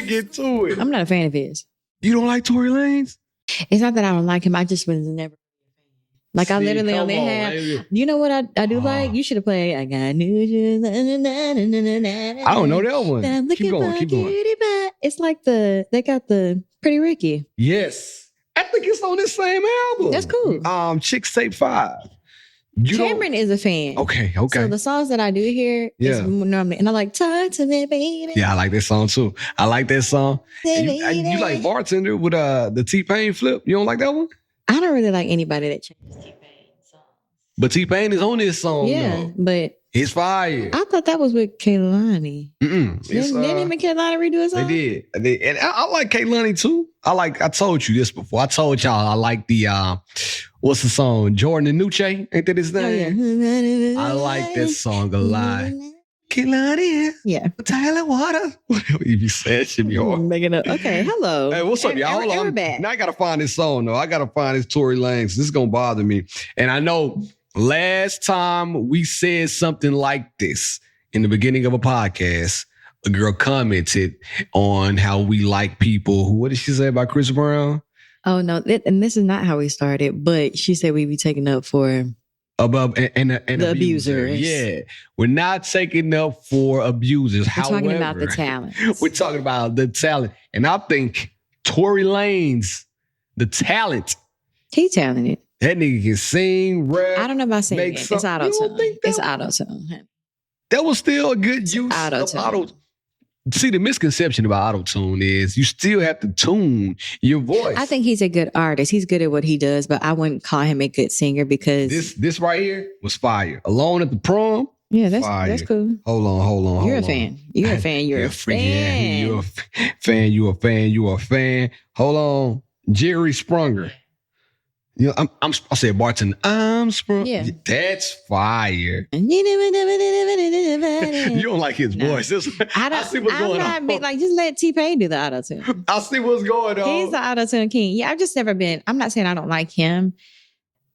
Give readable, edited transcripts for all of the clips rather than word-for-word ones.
get to it. I'm not a fan of his. You don't like Tory Lanez? It's not that I don't like him. I just was never. Like, I literally only have. You know what I do like? You should have played. I got new. I don't know that one. Keep going. It's like they got the Pretty Ricky. Yes. I think it's on this same album. That's cool. Chicks Tape 5. Cameron is a fan. Okay. So the songs that I do hear is normally, and I like Talk to Me, Baby. Yeah, I like that song too. I like that song. You like Bartender with the T-Pain flip? You don't like that one? I don't really like anybody that changes T-Pain songs. But T-Pain is on this song. Yeah, though. but it's fire. I thought that was with Kehlani. Didn't him and Kehlani redo a song? They did. And I like Kehlani too. I told you this before. I told y'all I like the what's the song? Jordan and Nuche. Ain't that his name? Oh, yeah. I like that song a lot. Kehlani. Yeah. Tyler Water. Whatever you be saying, should be hard. Making up. Okay, hello. Hey, what's up, y'all? Hold on. Now I gotta find this song though. I gotta find this Tory Lanez. This is gonna bother me. And I know last time we said something like this in the beginning of a podcast, a girl commented on how we like people. What did she say about Chris Brown? Oh, no. And this is not how we started, but she said we be taking up for above and the abusers. Yeah. We're not taking up for abusers. We're talking about the talent. We're talking about the talent. And I think Tory Lanez, the talent. He talented. That nigga can sing, rap. I don't know about singing. It's auto-tune. It's auto-tune. That was still a good use of auto. See, the misconception about auto-tune is you still have to tune your voice. I think he's a good artist. He's good at what he does, but I wouldn't call him a good singer because... This right here was fire. Alone at the Prom. Yeah, that's cool. Hold on. You're a fan. You're a fan. You're a fan. You're a fan. You're a fan. You're a fan. Hold on. Jerry Sprunger. You know, I said bartender. I'm sprung. Yeah. That's fire. You don't like his voice. I see what's going on. Like, just let T-Pain do the auto-tune. I see what's going on. He's the auto-tune king. Yeah, I've just never been. I'm not saying I don't like him.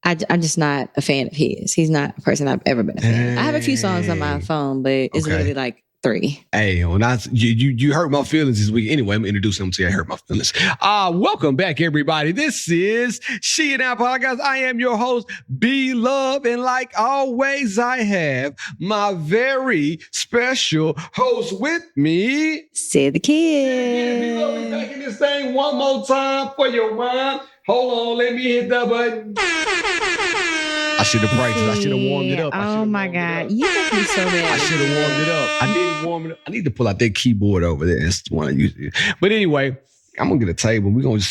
I'm just not a fan of his. He's not a person I've ever been a fan of. I have a few songs on my phone, but it's really like 3. Hey, when you hurt my feelings this week. Anyway, I'm introducing him to you. I hurt my feelings. Welcome back, everybody. This is She and I Podcast. I am your host, B Love, and like always, I have my very special host with me, Syd the Kid. B Love, we back in this thing one more time for your mind. Hold on, let me hit that button. I should have practiced. I should have warmed it up. Oh my God. You make me so mad. I should have warmed it up. I didn't warm it up. I need to pull out that keyboard over there. That's the one I use. But anyway, I'm gonna get a table. We're gonna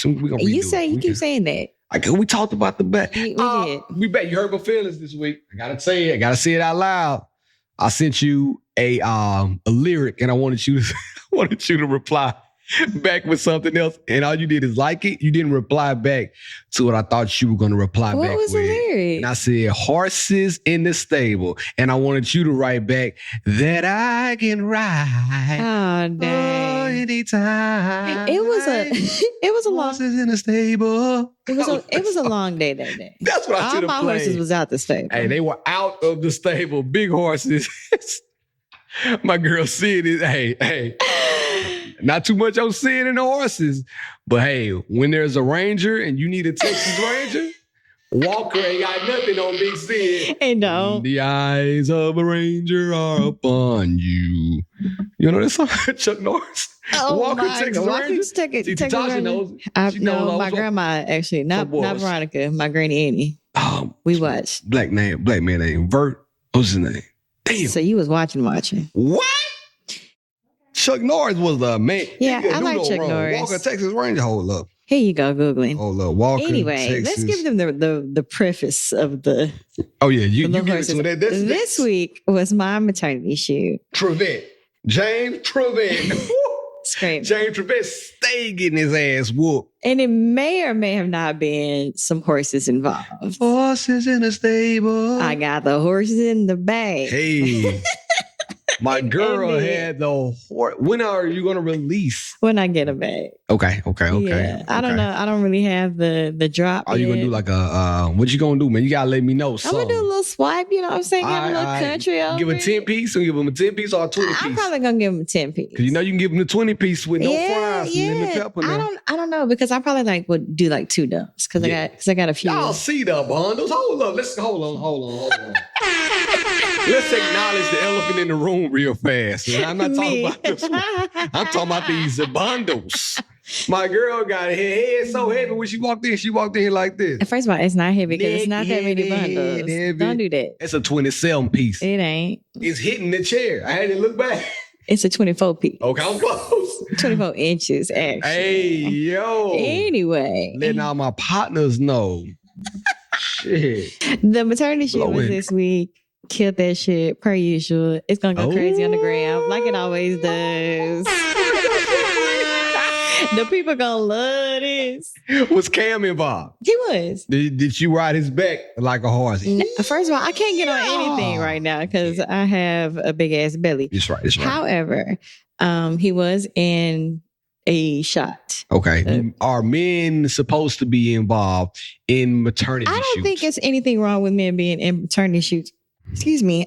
You keep saying that. We talked about the bet. We did. We bet you hurt my feelings this week. I gotta say it. I gotta say it out loud. I sent you a lyric and I wanted you to reply back with something else, and all you did is like it. You didn't reply back to what I thought you were going to reply back with. What was the lyric? And I said, horses in the stable. And I wanted you to write back, that I can ride. Oh, dang. Anytime. It was a long... Horses in the stable. It was a long day that day. That's what I should have played. All my horses was out the stable. Hey, they were out of the stable. Big horses. My girl Syd is, hey. Not too much on Syd and the horses. But hey, when there's a ranger and you need a Texas Ranger, Walker ain't got nothing on Big Syd. And no. The eyes of a ranger are upon you. You know that song? Chuck Norris? Oh, Walker, Texas Ranger? Tasha knows it. No, my grandma actually. Not Veronica. My granny Annie. We watched. Black man named Vert. What's his name? Damn. So you was watching. What? Chuck Norris was the man. Yeah, I like Chuck Norris. Walker, Texas Ranger. Hold up. Here you go, Googling. Hold up. Walker, anyway, Texas. Let's give them the preface of the... Oh, yeah. You give it to that. This week was my maternity shoot. Trevette. James Trevette. Scream. James Trevette stay getting his ass whooped. And it may or may have not been some horses involved. Horses in the stable. I got the horses in the bag. Hey. My girl had the when are you gonna release? When I get it back. Okay. Yeah, I don't know. I don't really have the drop. Are you gonna do like a what you gonna do, man? You gotta let me know. I'm gonna do a little swipe, you know what I'm saying? Give a little country over. Give a 10-piece, or give them a 10-piece or a 20-piece? I'm probably gonna give them a 10-piece. Because you know you can give them the 20-piece with no fries and lemon pepper. I don't know, because I probably would do 2 dumps because I got a few. Y'all see the bundles. Hold on. Hold on. Let's acknowledge the elephant in the room real fast. I'm not talking about this one. I'm talking about these bundles. My girl got her head so heavy when she walked in like this. First of all, it's not heavy because it's not that many bundles. Heavy. Don't do that. It's a 27-piece. It ain't. It's hitting the chair. I had to look back. It's a 24-piece. Okay, I'm close. 24 inches, actually. Hey, yo. Anyway. Letting all my partners know. Shit. The maternity shoot was this week. Killed that shit, per usual. It's going to go crazy on the gram, like it always does. The people gonna love this. Was Cam involved? He was. Did you ride his back like a horse? First of all, I can't get on anything right now because I have a big ass belly. That's right. However, he was in a shot. Okay. Are men supposed to be involved in maternity shoots? I don't think it's anything wrong with men being in maternity shoots. Excuse me.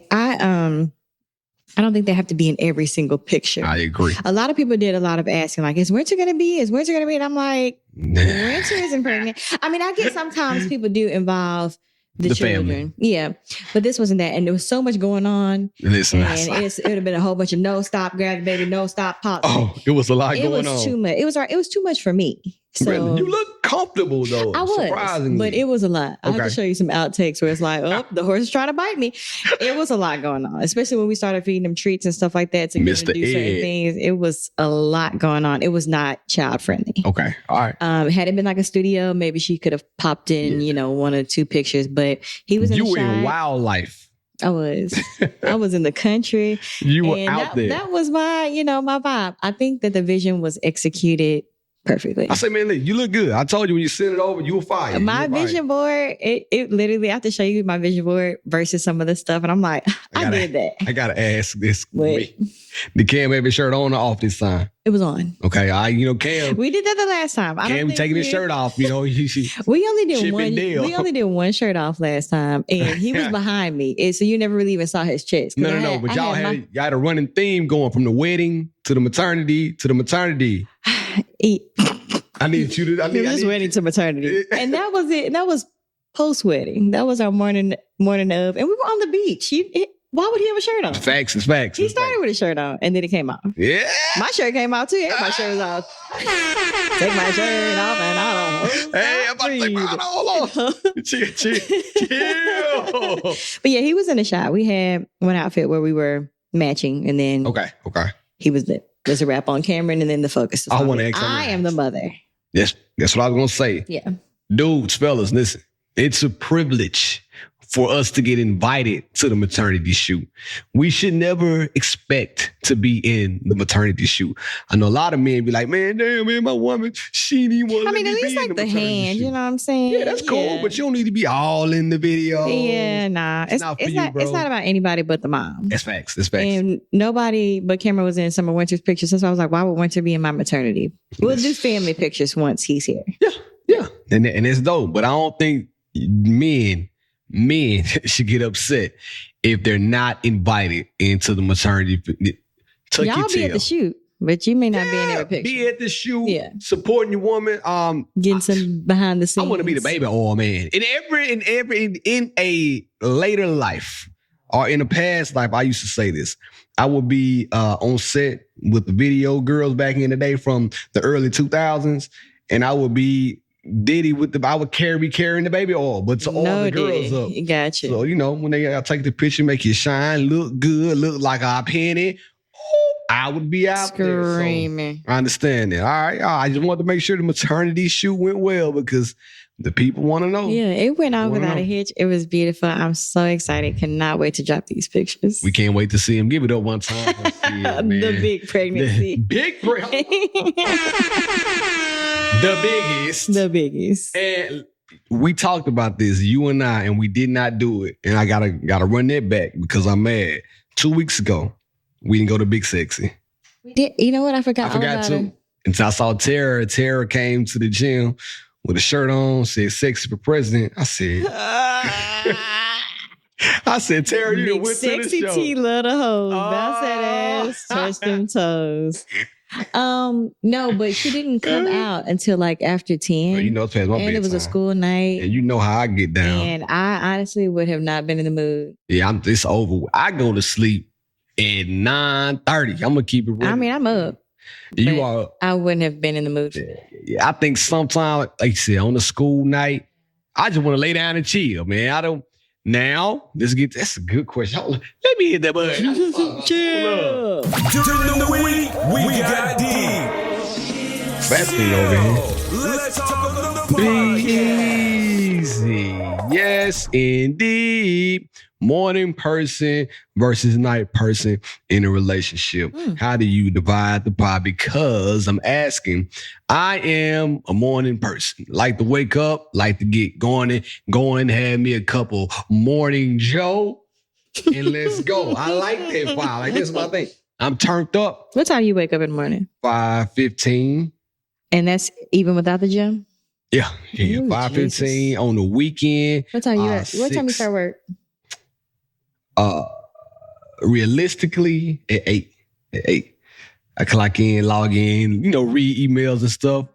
I don't think they have to be in every single picture. I agree. A lot of people did a lot of asking, like, is Winter going to be? Is Winter going to be? And I'm like, Winter isn't pregnant. I mean, I guess sometimes people do involve the children. Family. Yeah. But this wasn't that. And there was so much going on. Listen, and it would have been a whole bunch of no stop, grab the baby, no stop, pop. Oh, it was a lot going on. It was too much. It was too much for me. So, really? You look comfortable though. I was, surprisingly. But it was a lot. I have to show you some outtakes where it's like, oh, the horse is trying to bite me. It was a lot going on, especially when we started feeding them treats and stuff like that to get them to do certain things. It was a lot going on. It was not child friendly. Okay, all right. Had it been like a studio, maybe she could have popped in, 1 or 2 pictures. But he was in the shot. You were in wildlife. I was in the country. You were out there. That was my, my vibe. I think that the vision was executed perfectly. I say, man, look, you look good. I told you when you sent it over, you were fire. My vision board, it literally, I have to show you my vision board versus some of the stuff. And I'm like, I did that. I got to ask this. Did Cam have his shirt on or off this time? It was on. Okay. Cam. We did that the last time. Cam taking his shirt off, we only did one shirt off last time. And he was behind me. And so you never really even saw his chest. No. But y'all had a running theme going from the wedding to the maternity. I need you to. From this wedding to maternity, and that was it. And that was post wedding. That was our morning of, and we were on the beach. Why would he have a shirt on? Facts. He started with a shirt on, and then it came off. Yeah, my shirt came off too. My shirt was off. Take my shirt off, and I don't. Hey, I'm about to take my hold on. Chill. But yeah, he was in the shot. We had one outfit where we were matching, and then okay, he was there. There's a wrap on camera, and then the focus. I want to ask. I am the mother. Yes, that's what I was gonna say. Yeah, dudes, fellas, listen. It's a privilege for us to get invited to the maternity shoot. We should never expect to be in the maternity shoot. I know a lot of men be like, man, damn, man, my woman, she didn't want to be in the maternity shoot. at least like the hand, you know what I'm saying? Yeah, that's cool, but you don't need to be all in the video. Yeah, nah. It's not about anybody but the mom. That's facts. And nobody but Cameron was in some of Winter's pictures. So I was like, why would Winter be in my maternity? We'll do family pictures once he's here. Yeah. And it's dope, but I don't think men should get upset if they're not invited into the maternity. Y'all be at the shoot, but you may not be in every picture. Be at the shoot, supporting your woman. Getting some behind the scenes. I want to be the baby oil man. In a later life or in a past life, I used to say this. I would be on set with the video girls back in the day from the early 2000s, and I would be Diddy I would carrying the baby oil, but to all the girls up. Gotcha. So, when they take the picture, make you shine, look good, look like a penny, I would be out screaming. So I understand that. All right. I just wanted to make sure the maternity shoot went well because the people want to know. Yeah, it went on without a hitch. It was beautiful. I'm so excited. Cannot wait to drop these pictures. We can't wait to see him. Give it up one time. The big pregnancy. The biggest. And we talked about this, you and I, and we did not do it. And I gotta run that back because I'm mad. 2 weeks ago, we didn't go to Big Sexy. You know what? I forgot too. Her. And so I saw Tara. Tara came to the gym with a shirt on, said "Sexy for President." I said, Tara, you went to the show. Sexy T love the hoes. Bounce that ass, touch them toes. No, but she didn't come out until like after 10. Well, you know, it's past my and bedtime. It was a school night. And you know how I get down. And I honestly would have not been in the mood. Yeah, it's over. I go to sleep at 9:30. I'm gonna keep it real. I mean, I'm up. You are. I wouldn't have been in the mood. Yeah, I think sometimes, like you said, on a school night, I just want to lay down and chill, man. I don't. Now, that's a good question. Let me hit that button. Chill. During the week, we got deep. Fast thing over here. Let's talk on the Be podcast. easy. Yes, indeed. Morning person versus night person in a relationship. How do you divide the pie? Because I'm asking, I am a morning person. Like to wake up, like to get going, have me a couple morning Joe, and let's go. I like that pie. Like, this is my thing. I'm turned up. What time do you wake up in the morning? 5:15. And that's even without the gym? Yeah. 5:15 on the weekend. What time What time you start work? Realistically, at 8. At 8. I clock in, log in, read emails and stuff.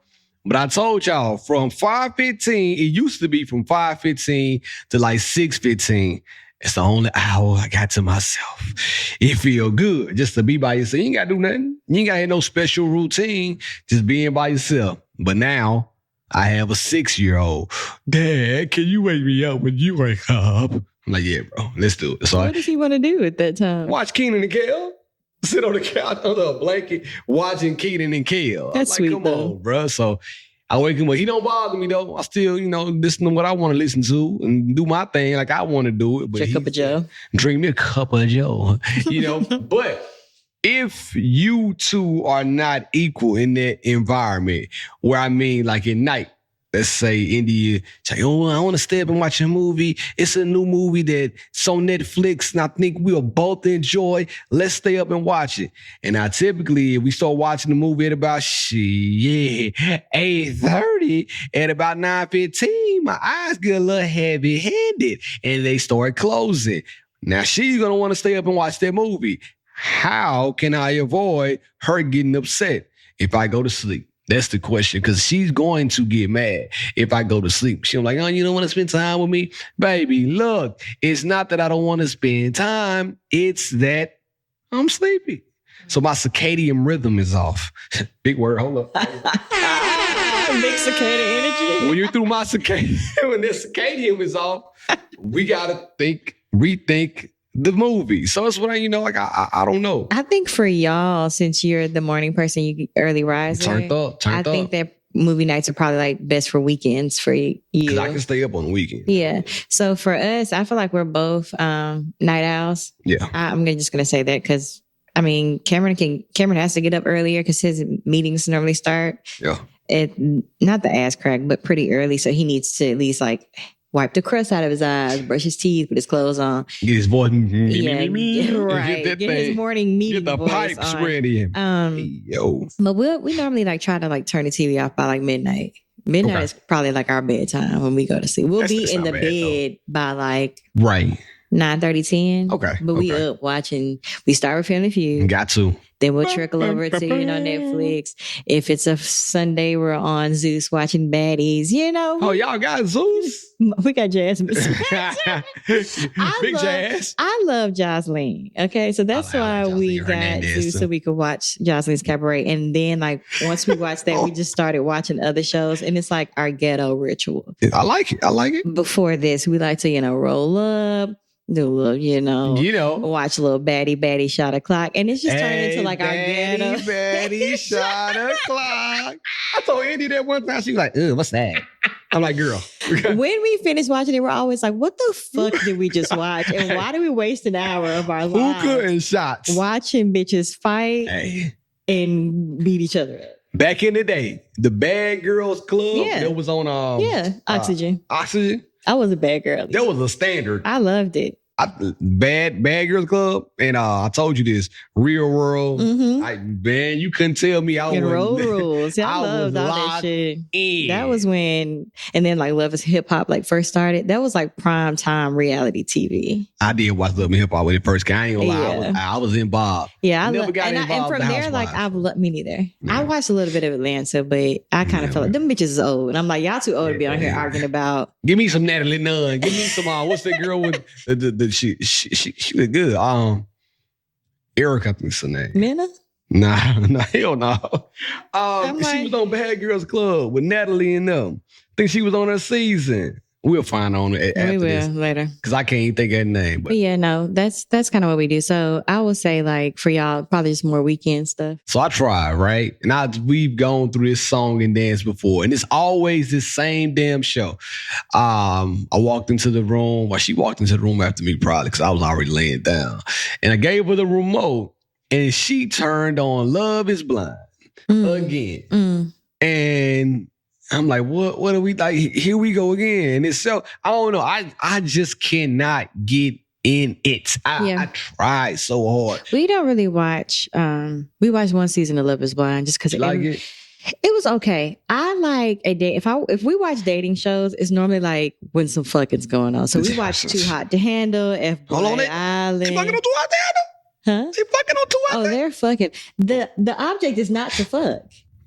But I told y'all from 5:15, it used to be from 5:15 to like 6:15. It's the only hour I got to myself. It feel good just to be by yourself. You ain't got to do nothing. You ain't got to have no special routine, just being by yourself. But now I have a 6-year-old. Dad, can you wake me up when you wake up? I'm like, yeah, bro, let's do it. So what does he want to do at that time? Watch Keenan and Kel. Sit on the couch under a blanket watching Keenan and Kel. That's sweet, come on, bro. So I wake him up. He don't bother me, though. I still, listen to what I want to listen to and do my thing like I want to do it. But drink a cup of Joe. Drink me a cup of Joe. But if you two are not equal in that environment, where I mean, like at night, let's say India, say, oh, I want to stay up and watch a movie. It's a new movie that's on Netflix, and I think we'll both enjoy. Let's stay up and watch it. And now typically, if we start watching the movie at about 8:30, at about 9:15, my eyes get a little heavy-handed, and they start closing. Now she's gonna want to stay up and watch that movie. How can I avoid her getting upset if I go to sleep? That's the question, because she's going to get mad if I go to sleep. She'll be like, oh, you don't want to spend time with me? Baby, look, it's not that I don't want to spend time. It's that I'm sleepy. So my circadian rhythm is off. Big word, hold up. Big circadian energy. When you're through my circadian, when the circadian is off, we got to rethink the movie. So it's what I don't know. I think for y'all, since you're the morning person, you early riser. Turned up. I think that movie nights are probably like best for weekends for you. Because I can stay up on the weekend. Yeah. So for us, I feel like we're both night owls. Yeah. I'm just gonna say that because Cameron has to get up earlier because his meetings normally start. Yeah. Not the ass crack, but pretty early. So he needs to at least wipe the crust out of his eyes, brush his teeth, put his clothes on. Get his voice. Right. Get his morning meeting Get the pipes on. ready. Yo. But we normally try to turn the TV off by midnight. Midnight is probably our bedtime when we go to sleep. We'll be in the bed by right 9:30, 10. Okay. But we up watching. We start with Family Feud. Got to. Then we'll trickle over to, Netflix. If it's a Sunday, we're on Zeus watching baddies, Oh, y'all got Zeus? We got Jasmine. Big Jazz. I love Jocelyn. Okay, so that's why we got Zeus, so we could watch Jocelyn's Cabaret. And then, once we watched that, we just started watching other shows. And it's like our ghetto ritual. I like it. Before this, we like to, roll up. Do a little, watch a little baddie shot o'clock. And it's just turned into our ghetto. Baddie shot o'clock. I told Andy that one time. She was like, what's that? I'm like, girl. When we finish watching it, we're always like, what the fuck did we just watch? And why did we waste an hour of our lives? Hookah and shots. Watching bitches fight and beat each other up. Back in the day, the Bad Girls Club, that was on Oxygen. Oxygen. I was a bad girl. That was a standard. I loved it. Bad Girls Club, and I told you this, Real World. Man, you couldn't tell me I was Road Rules. Yeah, I loved all that shit. That was when, and then like Love is Hip Hop like first started. That was like prime time reality TV. I did watch Love and Hip Hop when it first came. I ain't gonna lie, I was involved. Yeah, I never got involved. And from there, like me neither. Yeah. I watched a little bit of Atlanta, but I kind of felt like them bitches is old, and I'm like, y'all too old to be on here arguing about. Give me some Natalie Nunn. Give me some. What's that girl with she was good. Erica, I think is her name. Minna? Nah, hell no. She was on Bad Girls Club with Natalie and them. I think she was on her season. We'll find on it after this later. Because I can't even think of her name. But yeah, no, that's kind of what we do. So I would say like for y'all, probably just more weekend stuff. So I tried, right? And we've gone through this song and dance before. And it's always this same damn show. I walked into the room. Well, she walked into the room after me probably because I was already laying down. And I gave her the remote and she turned on Love is Blind again. And I'm like, what are we like? Here we go again. And it's so, I don't know. I just cannot get in it. I tried so hard. We don't really watch, we watched one season of Love is Blind just because it was okay. I like a date. If we watch dating shows, it's normally like when some fucking's going on. So we watch Too Hot to Handle, F-Boy Island. They fucking on Too Hot to Handle? Huh? They fucking on Too Hot to Handle? Oh, they're fucking. The object is not to fuck.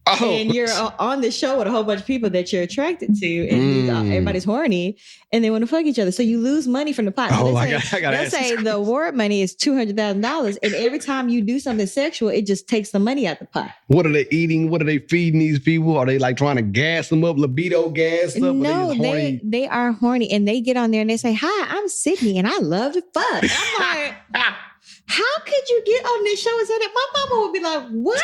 Oh. And you're on the show with a whole bunch of people that you're attracted to, and everybody's horny, and they want to fuck each other. So you lose money from the pot. So let's say the award money is $200,000, and every time you do something sexual, it just takes the money out the pot. What are they eating? What are they feeding these people? Are they like trying to gas them up, libido gas up? No, they are horny, and they get on there and they say, "Hi, I'm Sydney, and I love to fuck." I'm like. How could you get on this show and say that? My mama would be like, what?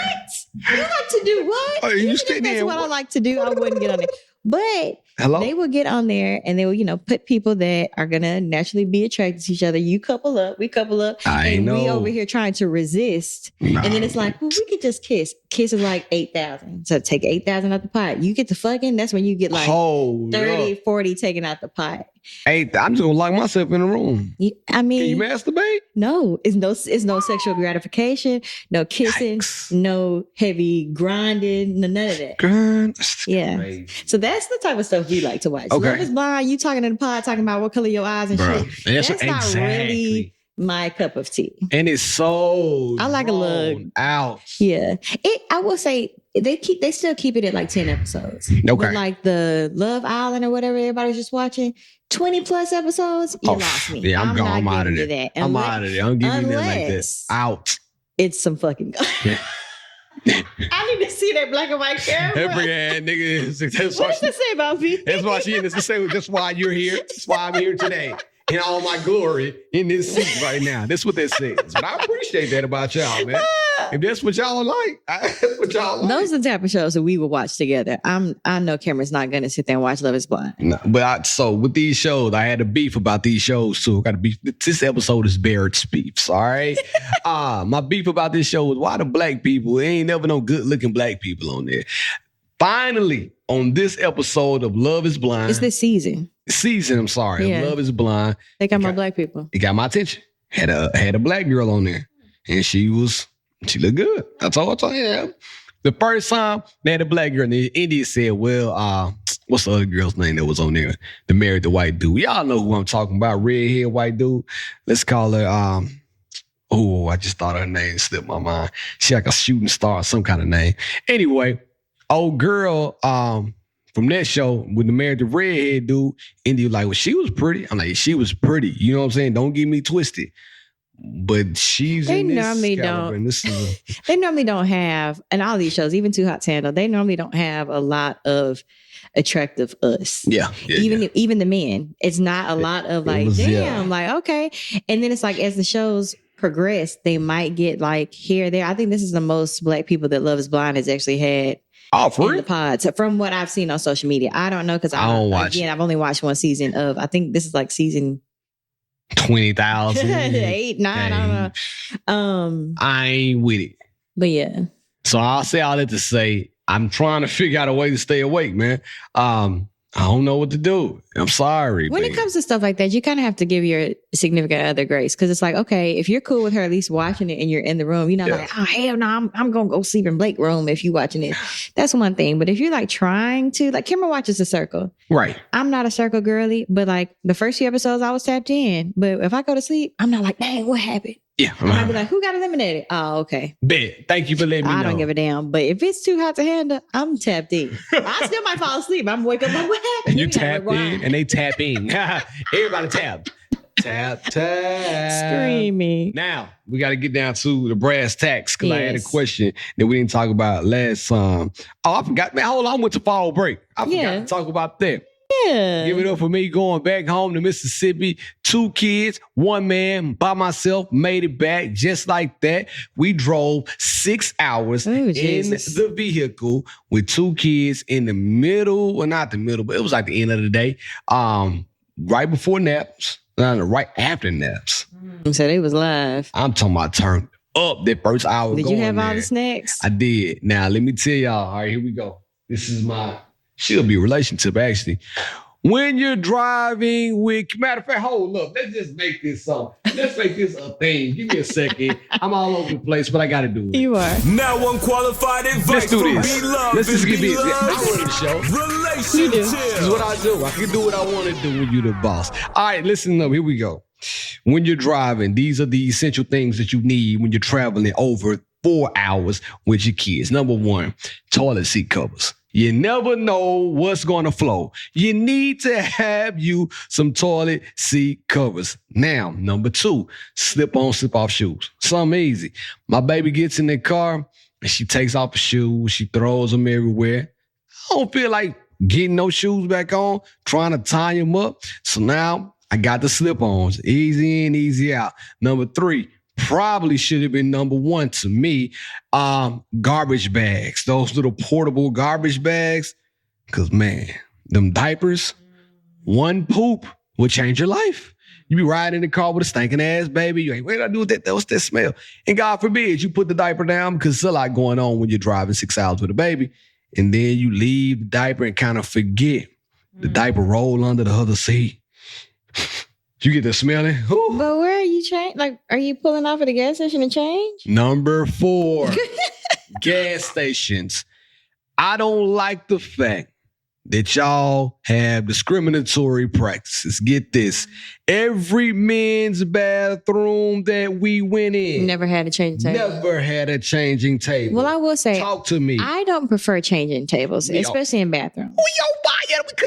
You like to do what? Oh, Even if that's what I like to do, I wouldn't get on it. But they will get on there and they will, put people that are going to naturally be attracted to each other. You couple up, we couple up. We over here trying to resist. No. And then it's like, well, we could just kiss. Kiss is like $8,000. So take $8,000 out the pot. You get the fucking, that's when you get like 30, 40 taken out the pot. I'm just going to lock myself in a room. I mean. Can you masturbate? No. It's no sexual gratification, no kissing, no heavy grinding, none of that. Yeah. Crazy. So that's the type of stuff we like to watch. Okay. Love is Blind, you talking in the pod, talking about what color your eyes and shit. That's not really my cup of tea. And it's so I like a look out. Yeah. I will say they still keep it at like 10 episodes. Okay. But like the Love Island or whatever everybody's just watching, 20 plus episodes, you lost me. Yeah, I'm gone. I'm out of there. That. I'm out of there. I'm giving you that like this. Out. It's some fucking I need to see that black and white camera. Every ad, nigga. What does it say about me? That's why she in this. That's why you're here. That's why I'm here today. In all my glory in this seat right now. That's what that says. But I appreciate that about y'all, man. If that's what y'all like, that's what y'all like. Those are the type of shows that we will watch together. I know Cameron's not going to sit there and watch Love is Blind. No, but so with these shows, I had a beef about these shows too. I got a beef. This episode is Barrett's beefs, all right? My beef about this show was why the black people, ain't never no good looking black people on there. Finally, on this episode of Love is Blind. It's this season. I'm sorry. Yeah. Love is Blind. They got more black people. It got my attention. Had a black girl on there. And she looked good. That's all I told you. The first time they had a black girl, and the India said, well, what's the other girl's name that was on there? The married the white dude. Y'all know who I'm talking about. Redhead white dude. Let's call her I just thought her name slipped my mind. She like a shooting star, some kind of name. Anyway, old girl, from that show, when the married the redhead dude, India was like, well, she was pretty. I'm like, she was pretty. You know what I'm saying? Don't get me twisted. But she's they in this normally caliber, don't. They normally don't have, and all these shows, even Too Hot to Handle, they normally don't have a lot of attractive us. Yeah. Even the men. It's not a lot of like, like, okay. And then it's like as the shows progress, they might get like here or there. I think this is the most black people that Love is Blind has actually had. In the pods, from what I've seen on social media. I don't know because I don't watch. Again, I've only watched one season of. I think this is like season 20,000, 8, 9. I don't know. I ain't with it. But yeah. So I'll say all that to say I'm trying to figure out a way to stay awake, man. I don't know what to do. I'm sorry. When it comes to stuff like that, you kind of have to give your significant other grace because it's like, okay, if you're cool with her at least watching it and you're in the room, you're not like, oh, hell no, I'm going to go sleep in Blake's room if you watching it. That's one thing. But if you're like trying to, like Kimber watches The Circle. Right. I'm not a Circle girly, but like the first few episodes I was tapped in. But if I go to sleep, I'm not like, dang, what happened? Yeah. I'd be like, who got eliminated? Oh, okay. Bet. Thank you for letting me know. I don't give a damn. But if it's too hot to handle, I'm tapped in. I still might fall asleep. I'm wake up like, what happened? And you tap in and they tap in. Everybody tap. Tap. Screaming. Now, we got to get down to the brass tacks because I had a question that we didn't talk about last time. Oh, I forgot. Man, hold on. I went to fall break. I forgot to talk about that. Yeah. Give it up for me going back home to Mississippi. 2 kids, 1 man by myself, made it back just like that. We drove 6 hours in the vehicle with 2 kids in the middle, well, not the middle, but it was like the end of the day. Right before naps, right after naps. So they was live. I'm talking about turned up that first hour. Did you have all the snacks? I did. Now, let me tell y'all. All right, here we go. This is she'll be a relationship, actually. When you're driving with, matter of fact, hold up. Let's just make this something. Let's make this a thing. Give me a second. I'm all over the place, but I got to do it. You are. Now unqualified advice. Let's do this. B Love Let's just get busy. B Love I run the show. Relationship. This is what I do. I can do what I want to do when you're the boss. All right, listen up. Here we go. When you're driving, these are the essential things that you need when you're traveling over 4 hours with your kids. Number 1, toilet seat covers. You never know what's going to flow. You need to have you some toilet seat covers. Now, number 2, slip on, slip off shoes. Something easy. My baby gets in the car and she takes off the shoes. She throws them everywhere. I don't feel like getting those shoes back on, trying to tie them up. So now I got the slip-ons. Easy in, easy out. Number 3, probably should have been number 1 to me. Garbage bags, those little portable garbage bags. Because, man, them diapers, 1 poop will change your life. You be riding in the car with a stinking ass baby. You ain't, what did I do with that? What's that smell? And God forbid you put the diaper down because there's a lot going on when you're driving 6 hours with a baby. And then you leave the diaper and kind of forget. The diaper roll under the other seat. You get the smelling. Ooh. But where are you like, are you pulling off at the gas station to change? Number 4, gas stations. I don't like the fact that y'all have discriminatory practices. Get this. Every men's bathroom that we went in. Never had a changing table. Never had a changing table. Well, I will say. Talk to me. I don't prefer changing tables, especially in bathrooms.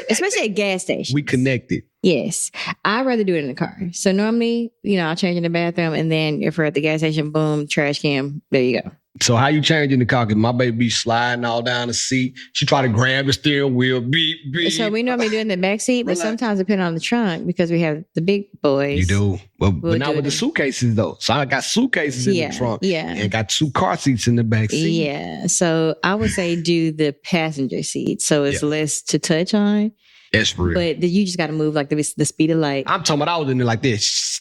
Especially at gas stations. We connected. Yes. I'd rather do it in the car. So normally, I'll change in the bathroom and then if we're at the gas station, boom, trash can, there you go. So how you changing the car? Because my baby be sliding all down the seat. She try to grab the steering wheel. Beep, beep. So we normally do it in the back seat, but sometimes depending on the trunk because we have the big boys. You do. But not with the suitcases though. So I got suitcases in the trunk. Yeah. And got 2 car seats in the back seat. Yeah. So I would say do the passenger seat. So it's less to touch on. That's for real. But you just got to move like the speed of light. I'm talking about I was in there like this.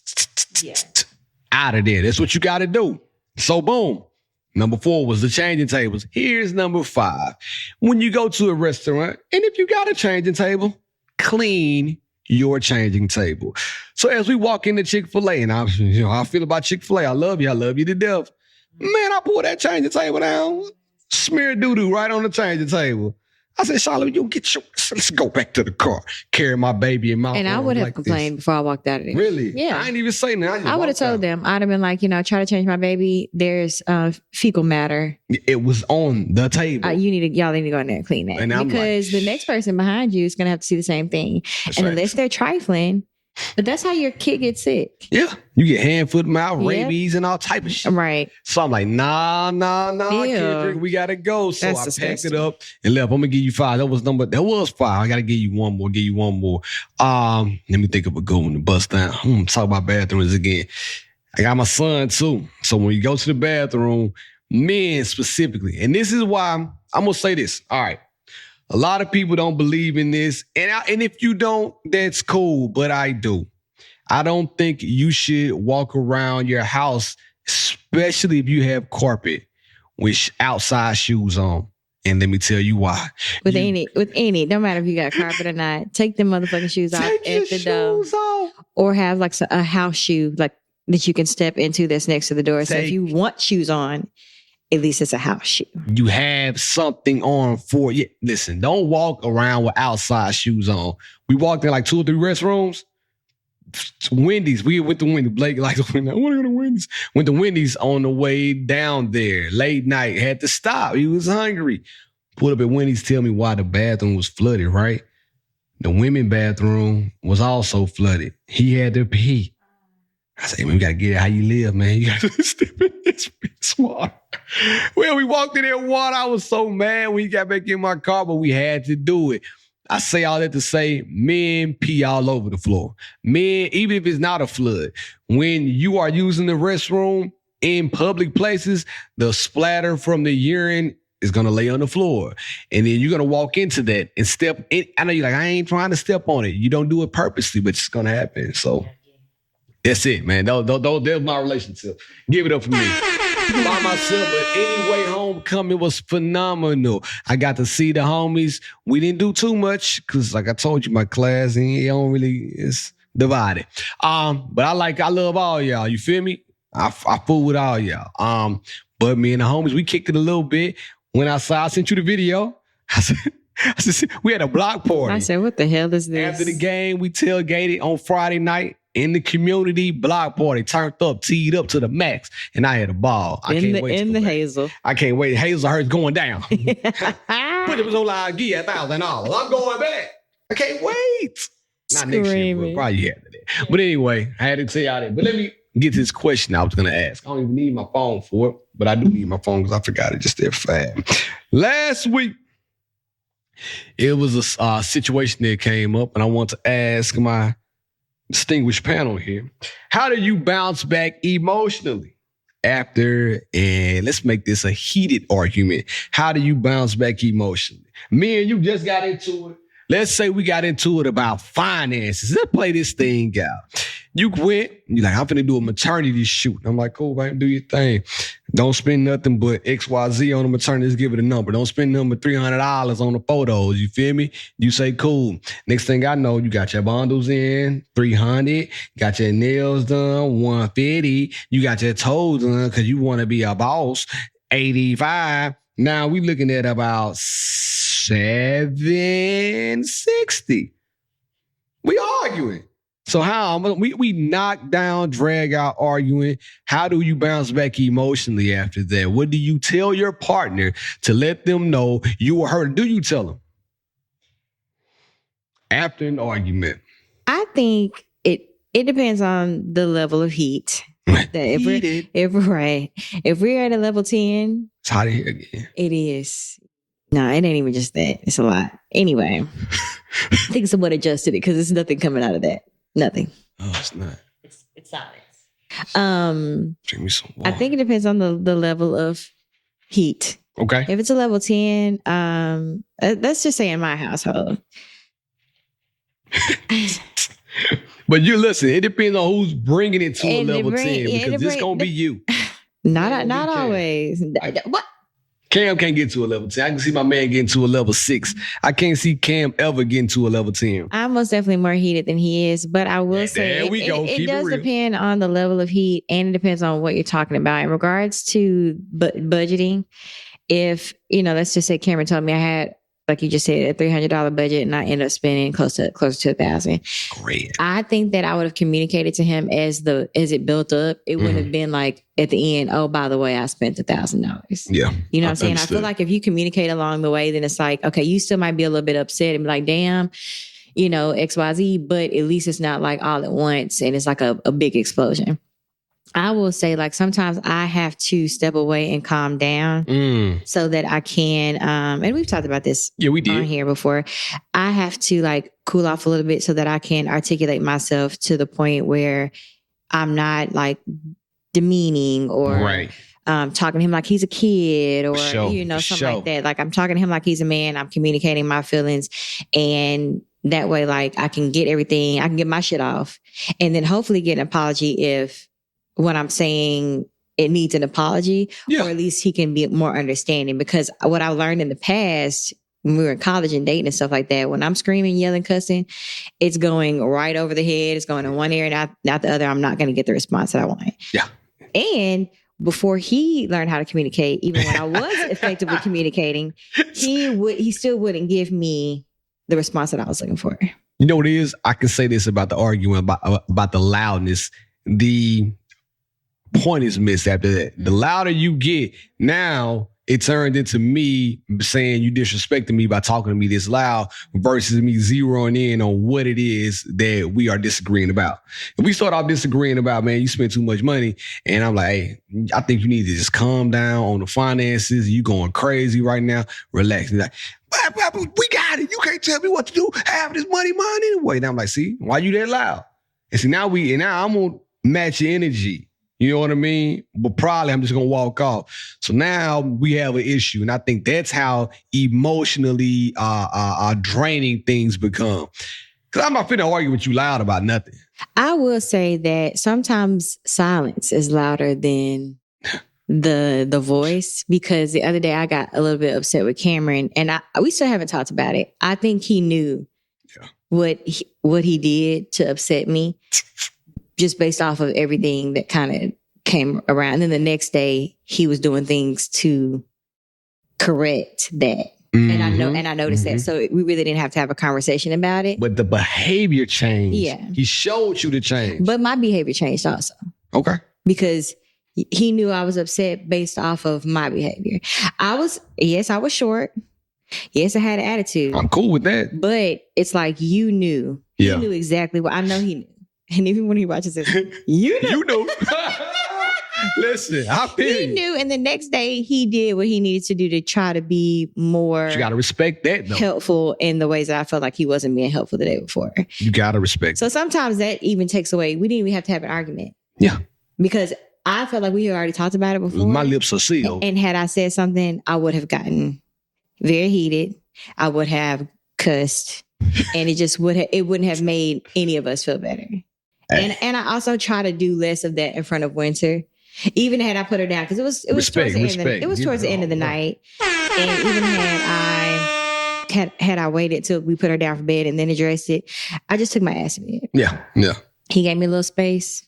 Out of there. That's what you got to do. So boom. Number 4 was the changing tables. Here's number 5. When you go to a restaurant, and if you got a changing table, clean your changing table. So as we walk into Chick-fil-A, and I feel about Chick-fil-A. I love you to death. Man, I pull that changing table down, smear doo-doo right on the changing table. I said, Charlotte, let's go back to the car. Carry my baby in my arms. And I would have complained before I walked out of there. Really? Yeah. I ain't even say nothing. I would have told them. I'd have been like, try to change my baby. There's fecal matter. It was on the table. Y'all need to go in there and clean that. And because the next person behind you is going to have to see the same thing. That's and unless they're trifling, but that's how your kid gets sick. Yeah. You get hand, foot, mouth, rabies, and all type of shit. Right. So I'm like, nah, Kendrick, we got to go. So I packed it up and left. I'm going to give you 5. That was 5. I got to give you one more. Let me think of a good one to bust down. Talk about bathrooms again. I got my son too. So when you go to the bathroom, men specifically, and this is why I'm going to say this. All right. A lot of people don't believe in this. And if you don't, that's cool, but I do. I don't think you should walk around your house, especially if you have carpet, with outside shoes on. And let me tell you why. With any, no matter if you got carpet or not, take them motherfucking shoes off at the door. Or have like a house shoe like that you can step into that's next to the door. So if you want shoes on, at least it's a house shoe. You have something on for you. Listen, don't walk around with outside shoes on. We walked in like 2 or 3 restrooms. Wendy's. We went to Wendy's. Blake like, I want to go to Wendy's. Went to Wendy's on the way down there. Late night. Had to stop. He was hungry. Pulled up at Wendy's. Tell me why the bathroom was flooded, right? The women's bathroom was also flooded. He had to pee. I said, man, we got to get it how you live, man. You got to step in this water. Well, we walked in that water. I was so mad when he got back in my car, but we had to do it. I say all that to say men pee all over the floor. Men, even if it's not a flood, when you are using the restroom in public places, the splatter from the urine is going to lay on the floor. And then you're going to walk into that and step in. I know you're like, I ain't trying to step on it. You don't do it purposely, but it's going to happen. So that's it, man. That's my relationship. Give it up for me. By myself, but anyway, homecoming was phenomenal. I got to see the homies. We didn't do too much because, like I told you, my class it's divided. But I love all y'all. You feel me? I fool with all y'all. But me and the homies, we kicked it a little bit. Went outside. I sent you the video. I said, we had a block party. I said, what the hell is this? After the game, we tailgated on Friday night. In the community block party, turned up, teed up to the max, and I had a ball. I can't wait. In the Hazel. I can't wait. Hazelhurst going down. Put it on like $1,000. I'm going back. I can't wait. Not next year, but probably after that. But anyway, I had to tell y'all that. But let me get to this question I was going to ask. I don't even need my phone for it, but I do need my phone because I forgot it just there fast. Last week, it was a situation that came up, and I want to ask my distinguished panel here. How do you bounce back emotionally after, and let's make this a heated argument. How do you bounce back emotionally? Me and you just got into it. Let's say we got into it about finances. Let's play this thing out. You went, you're like, I'm finna do a maternity shoot. I'm like, cool, man, do your thing. Don't spend nothing but XYZ on the maternity. Just give it a number. Don't spend nothing but $300 on the photos. You feel me? You say, cool. Next thing I know, you got your bundles in, $300. Got your nails done, $150. You got your toes done because you want to be a boss, $85. Now we looking at about $760. We arguing. So how we knock down, drag out arguing. How do you bounce back emotionally after that? What do you tell your partner to let them know you were hurt? Do you tell them after an argument? I think it depends on the level of heat. If we're at a level 10, it's hot in here again. It is. No, it ain't even just that. It's a lot. Anyway, I think someone adjusted it because there's nothing coming out of that. Nothing. Oh, it's not. It's silence. Drink me some water. I think it depends on the level of heat. Okay. If it's a level 10, let's just say in my household. But you listen, it depends on who's bringing it to a level 10 because it's going to be you. Not always. What? Cam can't get to a level 10. I can see my man getting to a level 6. I can't see Cam ever getting to a level 10. I'm most definitely more heated than he is, but I will say it does depend on the level of heat, and it depends on what you're talking about. In regards to budgeting, if, let's just say Cameron told me I had, like you just said, a $300 budget and I ended up spending closer to $1,000. Great. I think that I would have communicated to him as it built up. It wouldn't have been like at the end, oh, by the way, I spent $1,000. Yeah. You know what I'm saying? Understood. I feel like if you communicate along the way, then it's like, okay, you still might be a little bit upset and be like, damn, XYZ, but at least it's not like all at once and it's like a big explosion. I will say, like, sometimes I have to step away and calm down so that I can, and we've talked about this on here before. I have to like cool off a little bit so that I can articulate myself to the point where I'm not like demeaning or talking to him like he's a kid or, something like that. Like I'm talking to him like he's a man. I'm communicating my feelings, and that way, like I can get everything, I can get my shit off, and then hopefully get an apology if what I'm saying it needs an apology, Yeah. or at least he can be more understanding. Because what I learned in the past, when we were in college and dating and stuff like that, when I'm screaming, yelling, cussing, it's going right over the head. It's going in one ear and not the other. I'm not going to get the response that I want. Yeah. And before he learned how to communicate, even when I was effectively communicating, he still wouldn't give me the response that I was looking for. You know what it is? I can say this about the argument about the loudness. The point is missed after that. The louder you get, now it turned into me saying you disrespecting me by talking to me this loud versus me zeroing in on what it is that we are disagreeing about. If we start off disagreeing about, man, you spend too much money, and I'm like, hey, I think you need to just calm down on the finances. You going crazy right now. Relax. He's like, we got it. You can't tell me what to do. Half this money mine anyway. And I'm like, see, why you that loud? And see, now I'm gonna match your energy. You know what I mean? But probably I'm just going to walk off. So now we have an issue. And I think that's how emotionally draining things become. Because I'm not finna argue with you loud about nothing. I will say that sometimes silence is louder than the voice. Because the other day I got a little bit upset with Cameron. And we still haven't talked about it. I think he knew what he did to upset me. Just based off of everything that kind of came around. And then the next day he was doing things to correct that. Mm-hmm. And I noticed that. So we really didn't have to have a conversation about it. But the behavior changed. Yeah. He showed you the change. But my behavior changed also. Okay. Because he knew I was upset based off of my behavior. I was short. Yes, I had an attitude. I'm cool with that. But it's like you knew. Yeah. You knew exactly what I know he knew. And even when he watches this, you know. You know. Listen, I feel He knew, and the next day he did what he needed to do to try to be more. You got to respect that, though. Helpful in the ways that I felt like he wasn't being helpful the day before. You got to respect. So sometimes that even takes away. We didn't even have to have an argument. Yeah. Because I felt like we had already talked about it before. My lips are sealed. And had I said something, I would have gotten very heated. I would have cussed, and it wouldn't have made any of us feel better. And I also try to do less of that in front of Winter, even had I put her down, because it was towards the end of the night, and even had I waited till we put her down for bed and then addressed it, I just took my ass in bed. Yeah. He gave me a little space,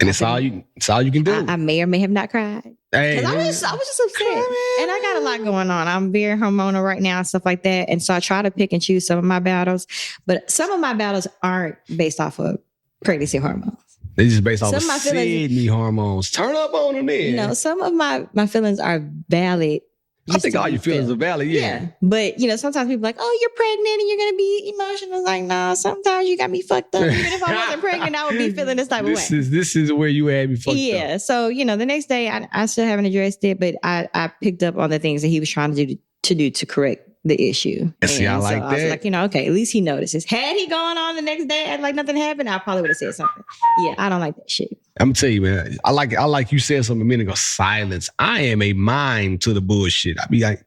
and it's all you can do. I may or may have not cried. Because I was just upset, and I got a lot going on. I'm very hormonal right now and stuff like that, and so I try to pick and choose some of my battles, but some of my battles aren't based off of pregnancy hormones. They just based off of Sydney hormones. Turn up on them then. No, some of my feelings are valid. I think all your feelings are valid, yeah. But, sometimes people are like, oh, you're pregnant and you're going to be emotional. It's like, no, sometimes you got me fucked up. Even if I wasn't pregnant, I would be feeling this type of way. This is where you had me fucked up. Yeah. So, the next day, I still haven't addressed it, but I picked up on the things that he was trying to do to correct the issue. See, I like that. I was like, okay, at least he notices. Had he gone on the next day and like nothing happened, I probably would have said something. Yeah, I don't like that shit. I'm gonna tell you, man. I like you said something a minute ago. Silence. I am a mime to the bullshit. I be like,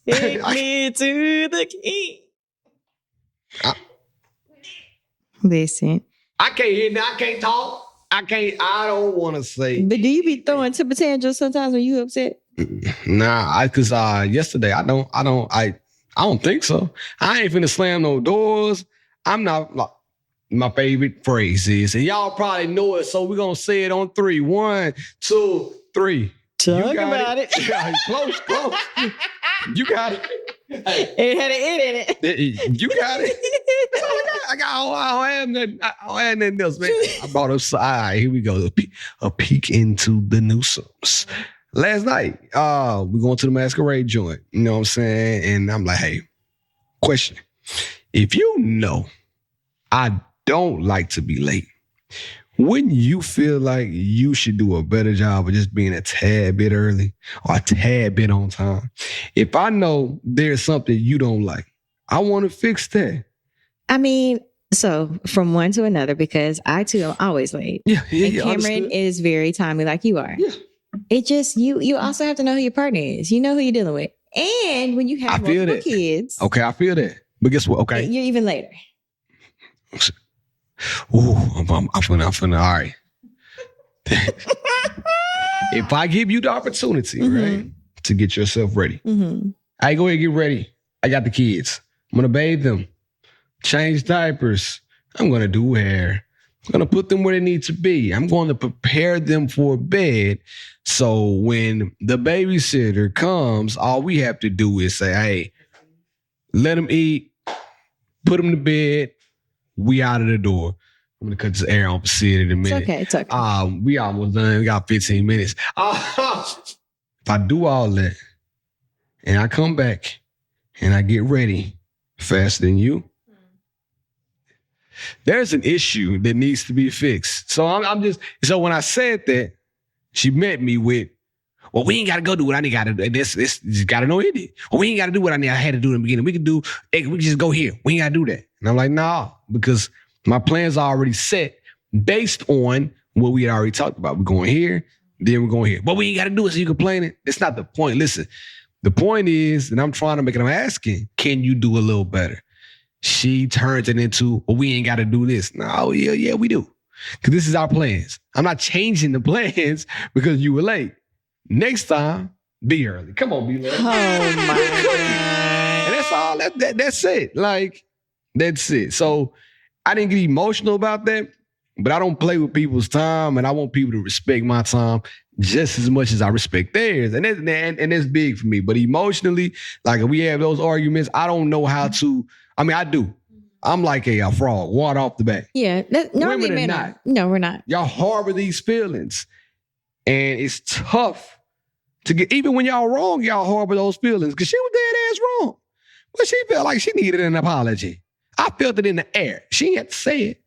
take me to the king. Listen, I can't hear now. I can't talk. I don't want to say. But do you be throwing temper tantrums sometimes when you upset? Nah, because yesterday I don't think so. I ain't finna slam no doors. I'm not. My favorite phrase is, and y'all probably know it, so we're gonna say it on 3. 1, 2, 3. Talk about it. Close. You got it. It had an N in it. You got it. I don't have nothing else, man. I brought us. All right, here we go. A peek into the newsums. Last night, we're going to the masquerade joint. You know what I'm saying? And I'm like, hey, question. If you know I don't like to be late, wouldn't you feel like you should do a better job of just being a tad bit early or a tad bit on time? If I know there's something you don't like, I want to fix that. I mean, so from one to another, because I too am always late. Yeah. And Cameron is very timely like you are. Yeah. It just, you also have to know who your partner is. You know who you're dealing with. And when you have multiple kids. Okay, I feel that. But guess what? Okay. You're even later. Ooh, I'm finna, all right. If I give you the opportunity, right, to get yourself ready, I go ahead and get ready. I got the kids. I'm gonna bathe them, change diapers. I'm gonna do hair. I'm gonna put them where they need to be. I'm going to prepare them for bed. So when the babysitter comes, all we have to do is say, hey, let them eat, put them to bed. We out of the door. I'm gonna cut this air on for Syd in a minute. It's okay. We almost done. We got 15 minutes. If I do all that and I come back and I get ready faster than you, there's an issue that needs to be fixed. So so when I said that, she met me with, well, we ain't got to go do what I need got to do. This you got to know it. Well, we ain't got to do what I had to do in the beginning. We can just go here. We ain't got to do that. And I'm like, nah, because my plans are already set based on what we had already talked about. We're going here, then we're going here. But we ain't got to do it, so you complaining. That's not the point. Listen, the point is, and I'm trying to make it, I'm asking, can you do a little better? She turns it into, well, we ain't got to do this. No, yeah, we do. Because this is our plans. I'm not changing the plans because you were late. Next time, be early. Come on, be late. Oh, my God. And that's all. That's it. Like, that's it. So I didn't get emotional about that, but I don't play with people's time, and I want people to respect my time just as much as I respect theirs. And that's big for me. But emotionally, like if we have those arguments, I don't know how to. I mean, I do. I'm like a frog, water off the back. Yeah. Women are not. No, we're not. Y'all harbor these feelings. And it's tough to get, even when y'all wrong, y'all harbor those feelings. Because she was dead ass wrong. But she felt like she needed an apology. I felt it in the air. She didn't have to say it.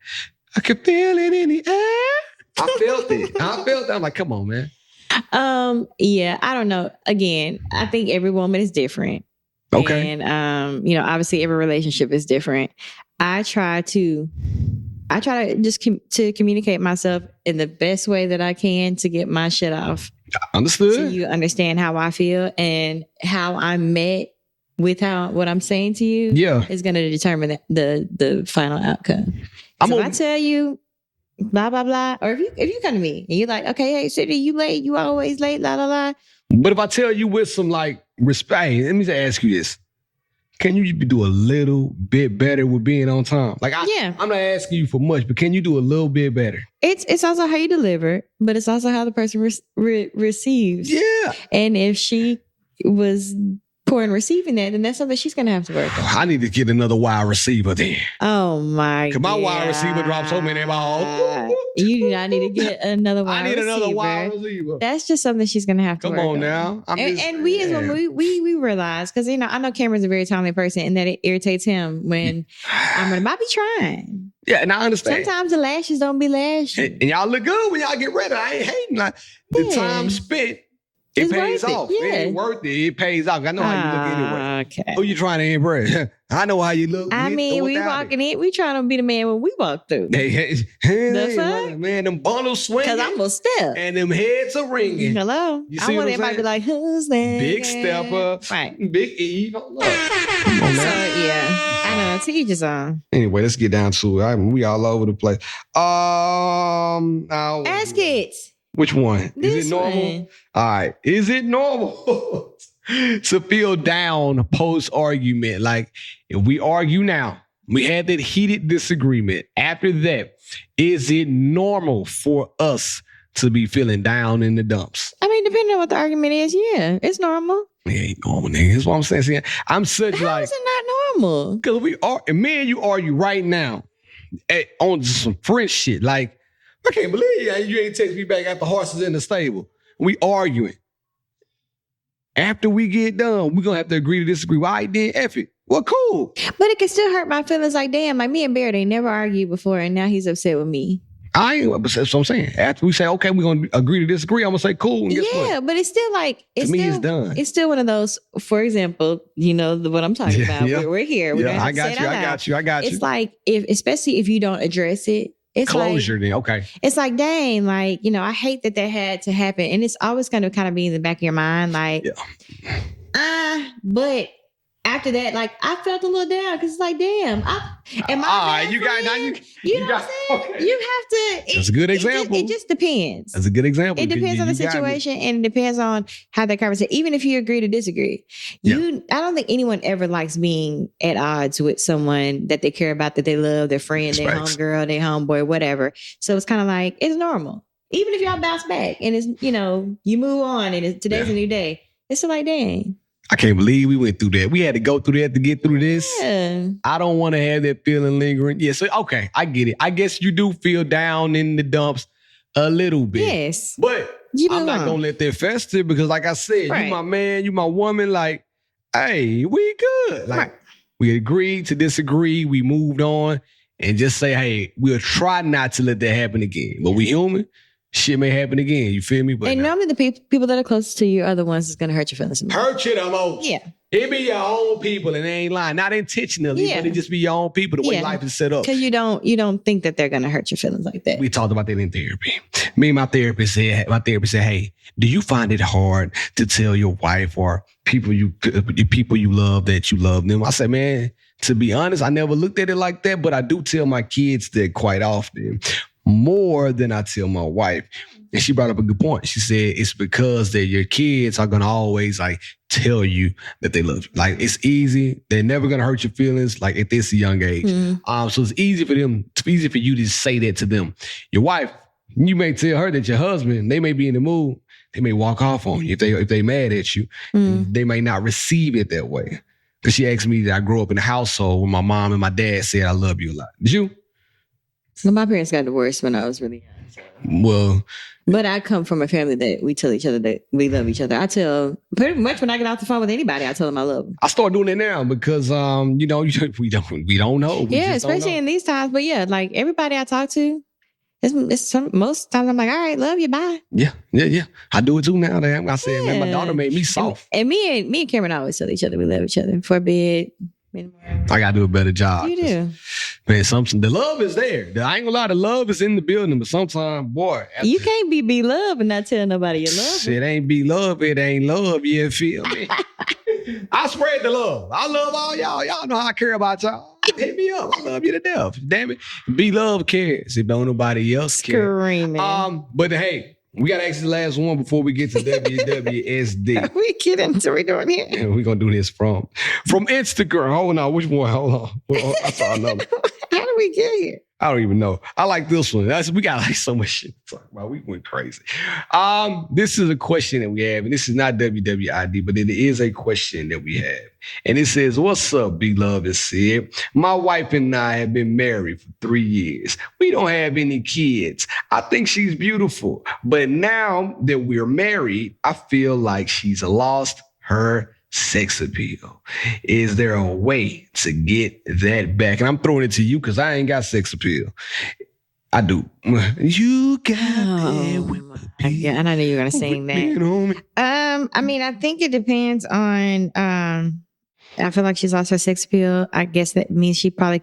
I could feel it in the air. I felt it. I'm like, come on, man. Yeah, I don't know. Again, I think every woman is different. Okay. And obviously every relationship is different. I try to just to communicate myself in the best way that I can to get my shit off. Understood. So you understand how I feel and how I'm met with what I'm saying to you. Yeah, is going to determine the final outcome. So if I tell you blah blah blah, or if you come to me and you're like, okay, hey, Syd, you late? You always late? La la la. But if I tell you with some like respect, let me just ask you this. Can you do a little bit better with being on time? Like, I'm not asking you for much, but can you do a little bit better? It's also how you deliver, but it's also how the person receives. Yeah. And if she was poor in receiving that, then that's something she's going to have to work on. I need to get another wide receiver then. Oh, my God. Because my wide receiver dropped so many balls. You do not need to get another wide receiver. I need another wide receiver. That's just something she's going to have to work on. Come on now. And we as women, we realize, because, I know Cameron's a very talented person and that it irritates him when I be trying. Yeah, and I understand. Sometimes the lashes don't be lashing. And y'all look good when y'all get ready. I ain't hating. Like, the time spent, it pays off. Yeah. It ain't worth it. It pays off. I know how you look anyway. Okay. Who you trying to impress? I know how you look. I mean, we walking in. We trying to be the man when we walk through. The fuck? Man, them bundles swinging. Because I'm going to step. And them heads are ringing. Hello. You see I want everybody to be like, who's that? Big Stepper. Right. Big Eve. Come on yeah. I know. To each his own. Anyway, let's get down to it. We all over the place. Ask it. Which one? This is it normal? one. All right. Is it normal to feel down post-argument? Like, if we argue now, we had that heated disagreement. After that, is it normal for us to be feeling down in the dumps? I mean, depending on what the argument is, yeah, it's normal. It ain't normal, nigga. That's what I'm saying. See, I'm such How is it not normal? Because me and you argue right now on some friend shit. Like, I can't believe you ain't text me back after horses in the stable. We arguing. After we get done, we're going to have to agree to disagree. Well, I did F it. Well, cool. But it can still hurt my feelings. Like, damn, like me and Barrett, they never argued before, and now he's upset with me. That's what I'm saying. After we say, okay, we're going to agree to disagree, I'm going to say, cool. And guess what? But it's still like, to me, it's done. It's still one of those, for example, what I'm talking about. Yeah. We're here. I got you. It's like, especially if you don't address it, it's closure like, then, okay. It's like, dang, like, I hate that had to happen. And it's always going to kind of be in the back of your mind, like, but after that, like I felt a little down because it's like, damn, you know what I'm saying? Okay. You have to. That's a good example. It just depends. That's a good example. It depends on the situation, and it depends on how that conversation. Even if you agree to disagree, I don't think anyone ever likes being at odds with someone that they care about, that they love, their friend, their homegirl, their homeboy, whatever. So it's kind of like it's normal. Even if y'all bounce back and it's you move on and today's a new day. It's still like, dang. I can't believe we went through that. We had to go through that to get through this. Yeah. I don't want to have that feeling lingering. Yeah, so, okay, I get it. I guess you do feel down in the dumps a little bit. Yes. But I'm not going to let that fester because like I said, you my man, you my woman. Like, hey, we good. Like, we agreed to disagree. We moved on and just say, hey, we'll try not to let that happen again. But we human. Shit may happen again. You feel me? But normally the people that are closest to you are the ones that's going to hurt your feelings the most. Hurt you the most. Yeah. It be your own people and they ain't lying. Not intentionally, but it just be your own people, the way life is set up. Because you don't think that they're going to hurt your feelings like that. We talked about that in therapy. Me and my therapist said, hey, do you find it hard to tell your wife or people you love that you love them? I said, man, to be honest, I never looked at it like that, but I do tell my kids that quite often. More than I tell my wife. And she brought up a good point. She said it's because that your kids are gonna always like tell you that they love you. Like it's easy. They're never gonna hurt your feelings like at this young age. So it's easy for you to say that to them. Your wife, you may tell her that your husband, they may be in the mood, they may walk off on you if they mad at you. They may not receive it that way. Because she asked me that I grew up in a household where my mom and my dad said I love you a lot. Did you? Well, my parents got divorced when I was really young. So. Well, but I come from a family that we tell each other that we love each other. I tell pretty much when I get off the phone with anybody, I tell them I love them. I start doing it now because we don't know. Especially in these times. But yeah, like everybody I talk to, most times I'm like, all right, love you, bye. Yeah. I do it too now. Damn, I said, man, my daughter made me soft. And me and Cameron always tell each other we love each other for a bit. I gotta do a better job. You do. Man, the love is there. I ain't gonna lie, the love is in the building, but sometimes, boy. You can't be love and not tell nobody you love. Shit ain't be love, it ain't love, you feel me? I spread the love. I love all y'all. Y'all know how I care about y'all. Hit me up. I love you to death. Damn it. Be love cares if don't nobody else care. Screaming. But hey, we got to ask the last one before we get to WWSD. We kidding? So we doing here? Yeah, we're going to do this from Instagram. Hold on. Which one? Hold on. I saw another. How did we get here? I don't even know. I like this one. We got like so much shit to talk about. We went crazy. This is a question that we have, and this is not WWID, but it is a question that we have. And it says, what's up, B Love and Syd? My wife and I have been married for 3 years. We don't have any kids. I think she's beautiful. But now that we're married, I feel like she's lost her sex appeal. Is there a way to get that back? And I'm throwing it to you because I ain't got sex appeal. I do. You got that. Yeah, and I knew you were going to sing that. I mean, I think it depends on, I feel like she's lost her sex appeal. I guess that means she probably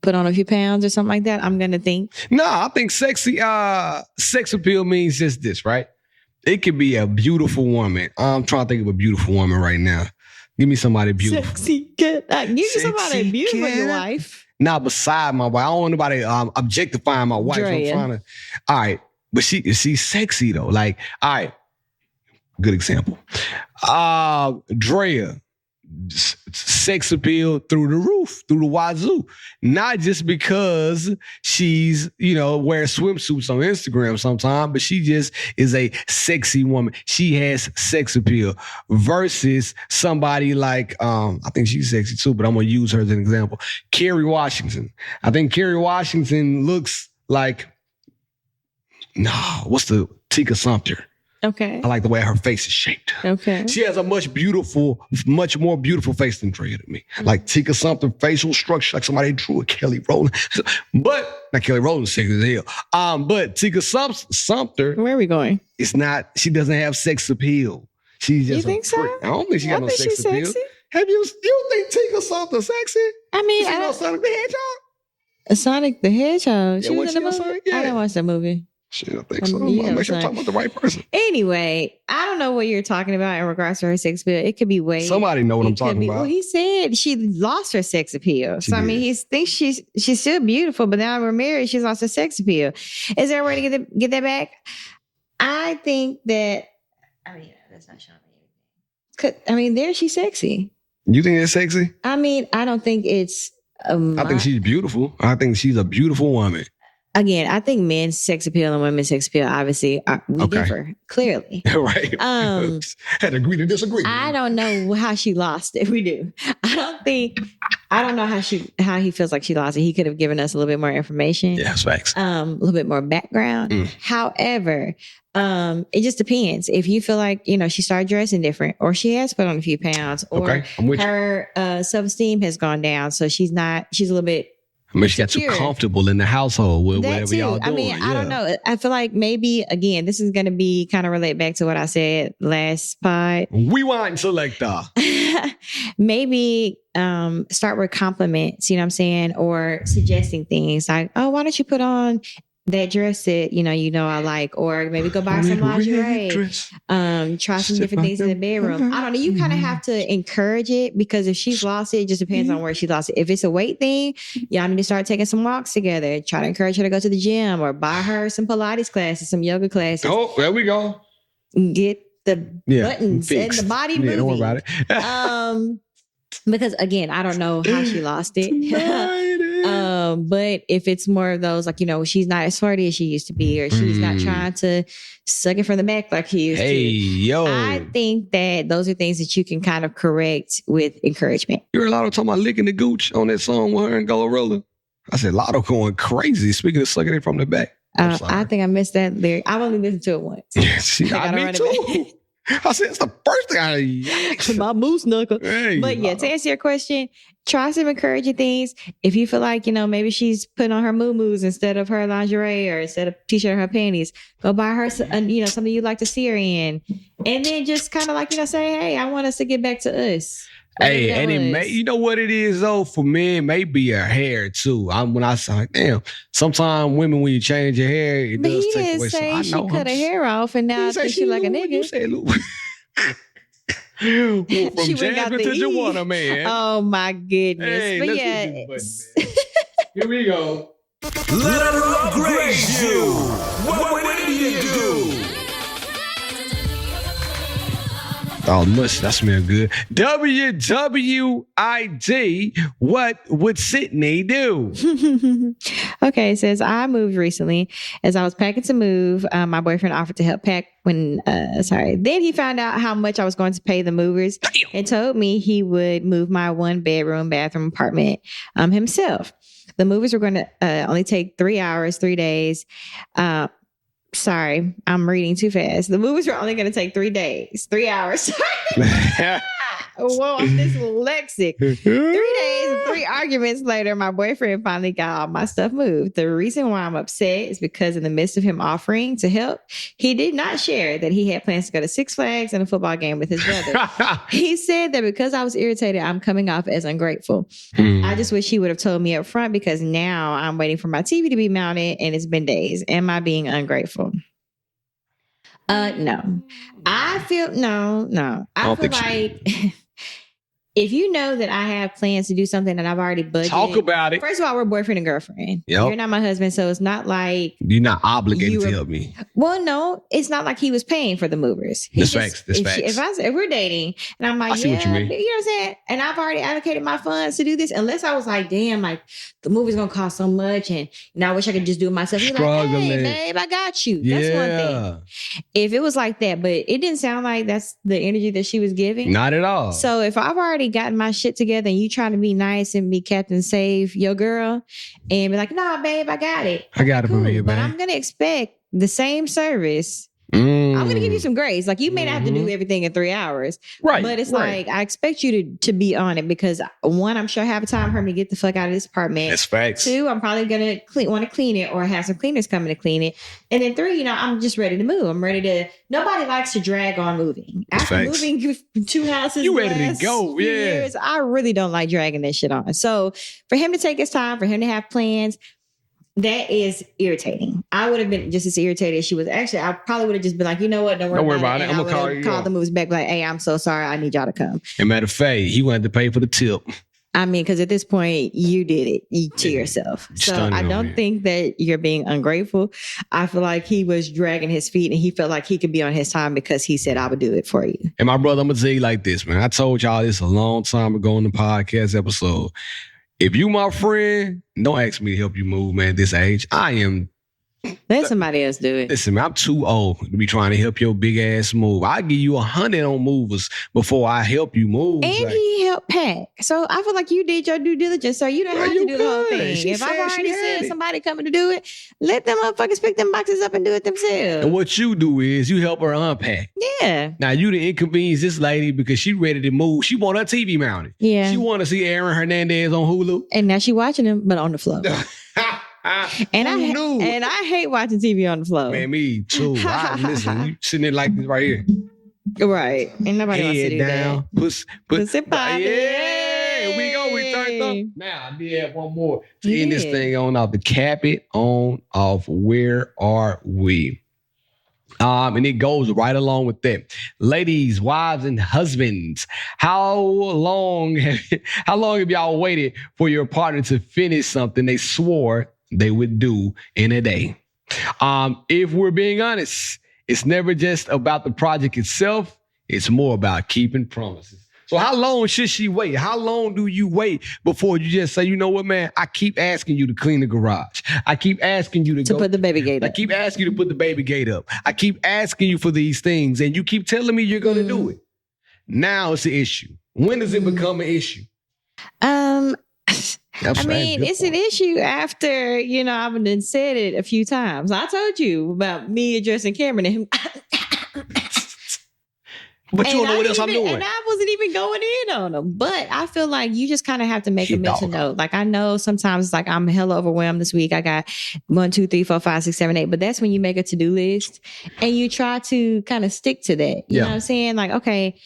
put on a few pounds or something like that. I'm going to think. No, I think sex appeal means just this, right? It could be a beautiful woman. I'm trying to think of a beautiful woman right now. Give me somebody beautiful. Sexy cat. Give me somebody beautiful, your wife. Nah, beside my wife. I don't want nobody objectifying my wife. Drea. I'm trying to. All right. But she's sexy though. Like, all right. Good example. Drea. Sex appeal through the roof, through the wazoo. Not just because she's, wears swimsuits on Instagram sometimes, but she just is a sexy woman. She has sex appeal versus somebody like, I think she's sexy too, but I'm going to use her as an example. Kerry Washington. I think Kerry Washington looks like, Tika Sumpter. Okay. I like the way her face is shaped. Okay. She has a much more beautiful face than Drea to me. Like Tika Sumpter, facial structure, like somebody drew a Kelly Rowland. But, not Kelly Rowland, sexy as hell. But Tika Sumpter. Where are we going? She doesn't have sex appeal. She's just You think so? I don't think she got no sex appeal. Sexy. You think Tika Sumpter sexy? I mean, I know Sonic the Hedgehog. Sonic the Hedgehog. She was in the movie? Sonic? Yeah. I didn't watch that movie. Shit, I think so. Make sure I'm talking about the right person. Anyway, I don't know what you're talking about in regards to her sex appeal. It could be way. Somebody know what I'm talking about. Well, he said she lost her sex appeal. So I mean, he thinks she's still beautiful, but now we're married. She's lost her sex appeal. Is there a way to get that back? I think that. I mean, that's not showing me. I mean, there she's sexy. You think it's sexy? I mean, I don't think it's. I think she's beautiful. I think she's a beautiful woman. Again, I think men's sex appeal and women's sex appeal obviously we differ clearly. Right. Had to agree to disagree. I don't know how she lost it. We do. I don't know how he feels like she lost it. He could have given us a little bit more information. Yeah, that's facts. A little bit more background. However, it just depends. If you feel like, she started dressing different, or she has put on a few pounds, or her self-esteem has gone down. So she's a little bit. I mean, she got too comfortable in the household with whatever y'all doing. I mean, I don't know. I feel like maybe, again, this is going to be kind of relate back to what I said last pod. Rewind selector. Maybe start with compliments, you know what I'm saying? Or suggesting things like, oh, why don't you put on that dress that, I like, or maybe go buy some lingerie, try some different things in the bedroom. I don't know. You kind of have to encourage it, because if she's lost it, it just depends on where she lost it. If it's a weight thing, y'all need to start taking some walks together. Try to encourage her to go to the gym, or buy her some Pilates classes, some yoga classes. Oh, there we go. Get the buttons fixed. And the body moving. Don't worry about it. Because again, I don't know how she lost it. But if it's more of those, like, she's not as flirty as she used to be, or she's not trying to suck it from the back like he used to. I think that those are things that you can kind of correct with encouragement. You heard Lotto talking about licking the gooch on that song with her and Glorilla. I said, Lotto going crazy. Speaking of sucking it from the back. I think I missed that lyric. I've only listened to it once. Me too. I said, it's the first thing my moose knuckle. Hey, but yeah, to answer your question, try some encouraging things. If you feel like, maybe she's putting on her moo-moos instead of her lingerie, or instead of t-shirt or her panties, go buy her, something you'd like to see her in. And then just kind of like, say, hey, I want us to get back to us. Hey, and it may, you know what it is though, for men, it may be her hair too. When I say, like, damn, sometimes women, when you change your hair, it does take away. But he didn't say she cut her hair off, and now I think she like a nigga. You say, from Jasmine to Joanna, man. Oh my goodness. Hey, but here we go. Let her upgrade you. What do you do? Oh, mush, that smells good. WWID, what would Sydney do? Okay, it says, I moved recently. As I was packing to move, my boyfriend offered to help pack Then he found out how much I was going to pay the movers and told me he would move my 1-bedroom bathroom apartment himself. The movers were going to only take 3 hours, 3 days. Sorry, I'm reading too fast. The movies were only going to take 3 days, 3 hours. Whoa, I'm dyslexic. 3 days and 3 arguments later, my boyfriend finally got all my stuff moved. The reason why I'm upset is because in the midst of him offering to help, he did not share that he had plans to go to Six Flags and a football game with his brother. He said that because I was irritated, I'm coming off as ungrateful. I just wish he would have told me up front, because now I'm waiting for my TV to be mounted and it's been days. Am I being ungrateful? No. I feel no. I feel like if you know that I have plans to do something that I've already budgeted. Talk about it. First of all, we're boyfriend and girlfriend. Yep. You're not my husband, so it's not like you're not obligated to help me. Well, no, it's not like he was paying for the movers. That's facts. If we're dating and I'm like, what you mean. You know what I'm saying? And I've already allocated my funds to do this, unless I was like, damn, like the movie's gonna cost so much, and I wish I could just do it myself. You're like, hey, babe, I got you. That's one thing. If it was like that, but it didn't sound like that's the energy that she was giving. Not at all. So if I've already gotten my shit together and you trying to be nice and be Captain Save your girl and be like, nah, babe, I got it. I got it for you, but babe. I'm gonna expect the same service. I'm gonna give you some grace. Like, you may not have to do everything in 3 hours, right? But it's like, I expect you to be on it, because 1, I'm sure half the time for me to get the fuck out of this apartment. That's facts. 2, I'm probably gonna want to clean it or have some cleaners coming to clean it. And then 3, I'm just ready to move. I'm ready to. Nobody likes to drag on moving. After moving 2 houses, you ready to go? Yeah. Years, I really don't like dragging that shit on. So for him to take his time, for him to have plans, That is irritating. I would have been just as irritated as she was. Actually, I probably would have just been like, you know what? Don't worry about it. I'm going to call the moves back like, hey, I'm so sorry. I need y'all to come. And matter of fact, he wanted to pay for the tip. I mean, because at this point, you did it to yourself. So I don't think that you're being ungrateful. I feel like he was dragging his feet and he felt like he could be on his time because he said, I would do it for you. And my brother, I'm going to tell you like this, man. I told y'all this a long time ago in the podcast episode. If you my friend, don't ask me to help you move, man, at this age. I am. Let somebody else do it. Listen, man, I'm too old to be trying to help your big ass move. I'll give you 100 on movers before I help you move. And he helped pack. So I feel like you did your due diligence. So you don't have to do the whole thing. If I've already said somebody coming to do it, let them motherfuckers pick them boxes up and do it themselves. And what you do is you help her unpack. Yeah. Now you the inconvenience this lady because she ready to move. She want her TV mounted. Yeah. She want to see Aaron Hernandez on Hulu. And now she watching him, but on the floor. And I hate watching TV on the floor. Man, me too. Listen, you sitting there like this right here. Right. Ain't nobody wants to do down, that. Pussy poppin'. Yeah, we go. We turned up. Now, I did have one more to end this thing on off. The cap it on off. Where are we? And it goes right along with that. Ladies, wives, and husbands, how long have y'all waited for your partner to finish something they swore they would do in a day? If we're being honest, it's never just about the project itself. It's more about keeping promises. So how long should she wait? How long do you wait before you just say, you know what, man, I keep asking you to clean the garage. I keep asking you to put the baby gate up. I keep asking you to put the baby gate up. I keep asking you for these things and you keep telling me you're going to do it. Now it's an issue. When does it become an issue? It's an issue after, I've been said it a few times. I told you about me addressing Cameron and him. But you don't know what else I'm doing. And I wasn't even going in on them. But I feel like you just kind of have to make a mental note. Like, I know sometimes it's like I'm hella overwhelmed this week. I got 1, 2, 3, 4, 5, 6, 7, 8. But that's when you make a to-do list and you try to kind of stick to that. You know what I'm saying? Like, okay,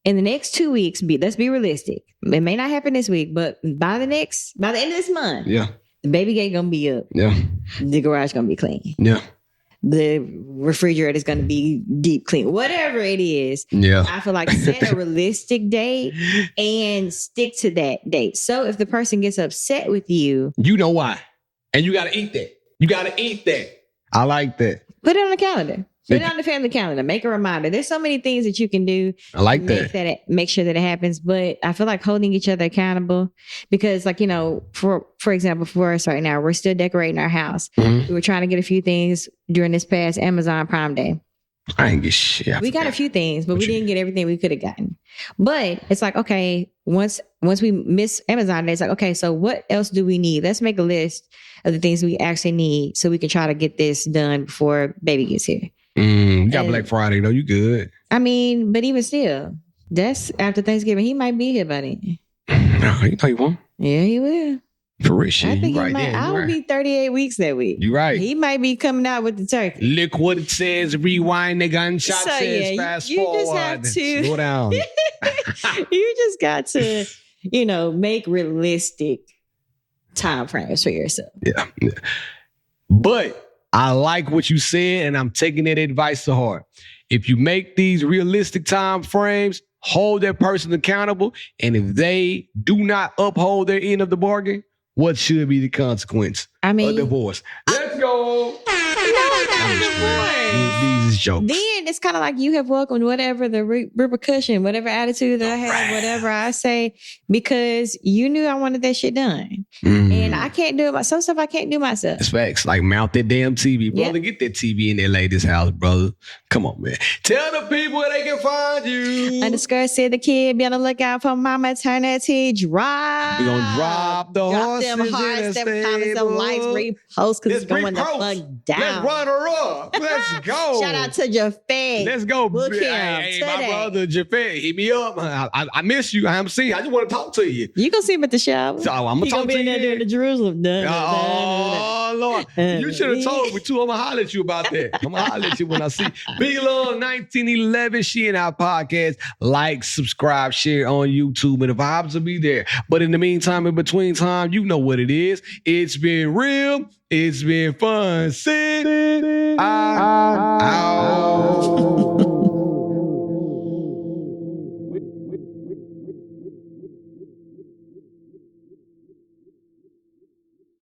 in the next 2 weeks, let's be realistic. It may not happen this week, but by the end of this month, the baby gate gonna be up. Yeah. The garage gonna be clean. Yeah. The refrigerator is going to be deep clean, whatever it is. Yeah. I feel like set a realistic date and stick to that date. So if the person gets upset with you, you know why. And you got to eat that. You got to eat that. I like that. Put it on the calendar. Put it on the family calendar. Make a reminder. There's so many things that you can do. I like that. Make sure that it happens. But I feel like holding each other accountable because, like, for example, for us right now, we're still decorating our house. Mm-hmm. We were trying to get a few things during this past Amazon Prime Day. I didn't get shit. We got a few things, but we didn't get everything we could have gotten. But it's like, okay, once we miss Amazon Day, it's like, okay, so what else do we need? Let's make a list of the things we actually need so we can try to get this done before baby gets here. You got Black Friday, though. You good. I mean, but even still, that's after Thanksgiving. He might be here by then. No, you know he won't. Yeah, he will. For real, shit. I think he might. I will be 38 weeks that week. You right. He might be coming out with the turkey. Look what it says. Rewind the gunshot says fast forward. Just have to slow down. You just got to, make realistic time frames for yourself. Yeah. But I like what you said, and I'm taking that advice to heart. If you make these realistic time frames, hold that person accountable, and if they do not uphold their end of the bargain, what should be the consequence? A divorce. Let's go. These is jokes. Then it's kind of like you have welcomed whatever the repercussion, whatever attitude that I have, whatever I say, because you knew I wanted that shit done. And I can't do it. Some stuff I can't do myself. It's facts. Like mount that damn TV. Brother, get that TV in that lady's house, brother. Come on, man. Tell the people where they can find you. _ said the kid, be on the lookout for my maternity drop. We're going to drop the horses them hearts, them comments, them likes, repost, because it's going the fuck down. Let's run her up. Let's go. Shout out to Jafet. Let's go. Book him hey, my today. brother Jafet, hit me up. I miss you. I haven't seen you. I just want to talk to you. You gonna see him at the show. So I'm going to talk to you. He gonna be in there during the Jerusalem. Oh, Lord. You should have told me, too. I'm going to holler at you about that. I'm going to holler at you when I see B Love 1911. She in our podcast. Like, subscribe, share on YouTube, and the vibes will be there. But in the meantime, in between time, you know what it is. It's been real. It's been fun. Syd.